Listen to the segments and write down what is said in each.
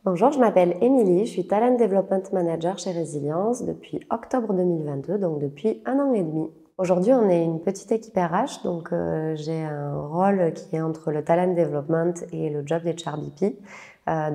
Bonjour, je m'appelle Émilie, je suis Talent Development Manager chez Resilience depuis octobre 2022, donc depuis 1 an et demi. Aujourd'hui, on est une petite équipe RH, donc j'ai un rôle qui est entre le Talent Development et le job d'HRBP.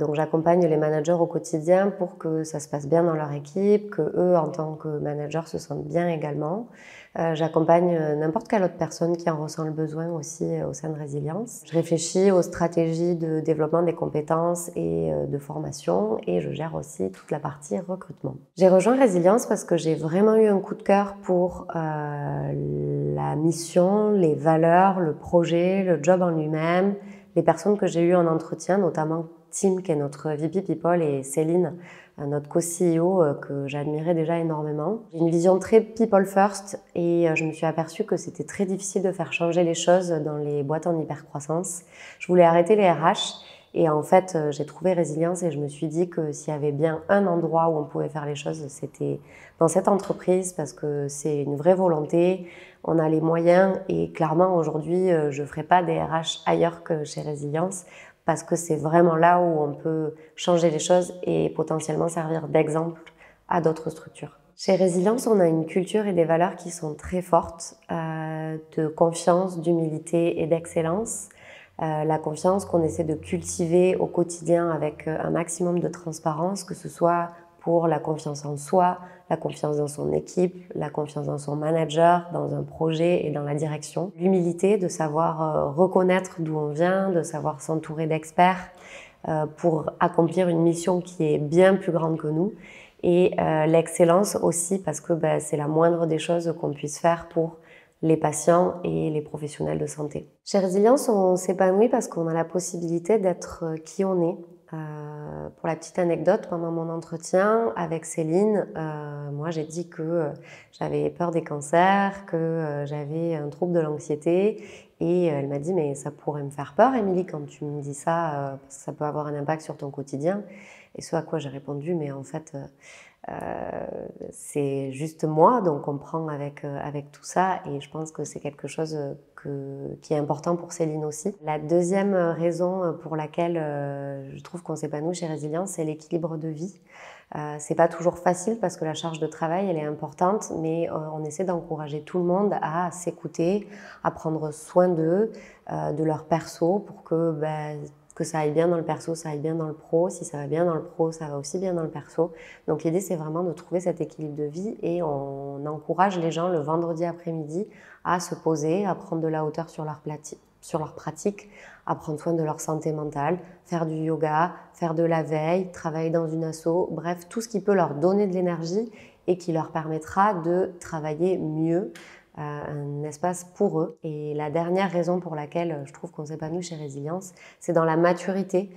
Donc j'accompagne les managers au quotidien pour que ça se passe bien dans leur équipe, que eux, en tant que managers, se sentent bien également. J'accompagne n'importe quelle autre personne qui en ressent le besoin aussi au sein de Resilience. Je réfléchis aux stratégies de développement des compétences et de formation et je gère aussi toute la partie recrutement. J'ai rejoint Resilience parce que j'ai vraiment eu un coup de cœur pour la mission, les valeurs, le projet, le job en lui-même, les personnes que j'ai eues en entretien, notamment Tim, qui est notre VP People, et Céline, notre co-CEO, que j'admirais déjà énormément. J'ai une vision très people first et je me suis aperçue que c'était très difficile de faire changer les choses dans les boîtes en hypercroissance. Je voulais arrêter les RH et en fait, j'ai trouvé Résilience et je me suis dit que s'il y avait bien un endroit où on pouvait faire les choses, c'était dans cette entreprise parce que c'est une vraie volonté, on a les moyens et clairement aujourd'hui, je ne ferai pas des RH ailleurs que chez Résilience parce que c'est vraiment là où on peut changer les choses et potentiellement servir d'exemple à d'autres structures. Chez Resilience, on a une culture et des valeurs qui sont très fortes, de confiance, d'humilité et d'excellence. La confiance qu'on essaie de cultiver au quotidien avec un maximum de transparence, que ce soit pour la confiance en soi, la confiance dans son équipe, la confiance dans son manager, dans un projet et dans la direction. L'humilité de savoir reconnaître d'où on vient, de savoir s'entourer d'experts pour accomplir une mission qui est bien plus grande que nous. Et l'excellence aussi parce que c'est la moindre des choses qu'on puisse faire pour les patients et les professionnels de santé. Chez Resilience, on s'épanouit parce qu'on a la possibilité d'être qui on est. Pour la petite anecdote, pendant mon entretien avec Céline, moi j'ai dit que j'avais peur des cancers, que j'avais un trouble de l'anxiété et elle m'a dit mais ça pourrait me faire peur Émilie quand tu me dis ça, parce que ça peut avoir un impact sur ton quotidien. Et ce à quoi j'ai répondu mais en fait c'est juste moi, donc on prend avec tout ça et je pense que c'est quelque chose qui est important pour Céline aussi. La deuxième raison pour laquelle je trouve qu'on s'épanouit chez Resilience, c'est l'équilibre de vie. C'est pas toujours facile parce que la charge de travail elle est importante, mais on essaie d'encourager tout le monde à s'écouter, à prendre soin d'eux, de leur perso pour que ça aille bien dans le perso, ça aille bien dans le pro. Si ça va bien dans le pro, ça va aussi bien dans le perso. Donc l'idée, c'est vraiment de trouver cet équilibre de vie et on encourage les gens le vendredi après-midi à se poser, à prendre de la hauteur sur leur pratique, à prendre soin de leur santé mentale, faire du yoga, faire de la veille, travailler dans une asso, bref, tout ce qui peut leur donner de l'énergie et qui leur permettra de travailler mieux, un espace pour eux. Et la dernière raison pour laquelle je trouve qu'on s'épanouit chez Resilience, c'est dans la maturité.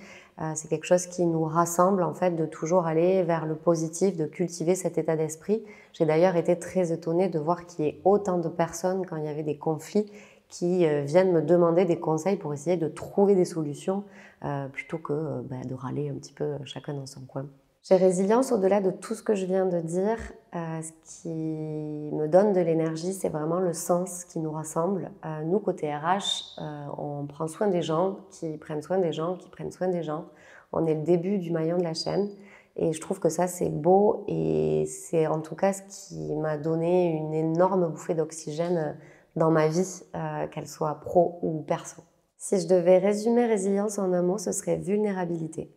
C'est quelque chose qui nous rassemble en fait de toujours aller vers le positif, de cultiver cet état d'esprit. J'ai d'ailleurs été très étonnée de voir qu'il y ait autant de personnes quand il y avait des conflits qui viennent me demander des conseils pour essayer de trouver des solutions plutôt que de râler un petit peu chacun dans son coin. Chez Résilience, au-delà de tout ce que je viens de dire, ce qui me donne de l'énergie, c'est vraiment le sens qui nous rassemble. Nous, côté RH, on prend soin des gens, qui prennent soin des gens, qui prennent soin des gens. On est le début du maillon de la chaîne. Et je trouve que ça, c'est beau et c'est en tout cas ce qui m'a donné une énorme bouffée d'oxygène dans ma vie, qu'elle soit pro ou perso. Si je devais résumer Résilience en un mot, ce serait vulnérabilité.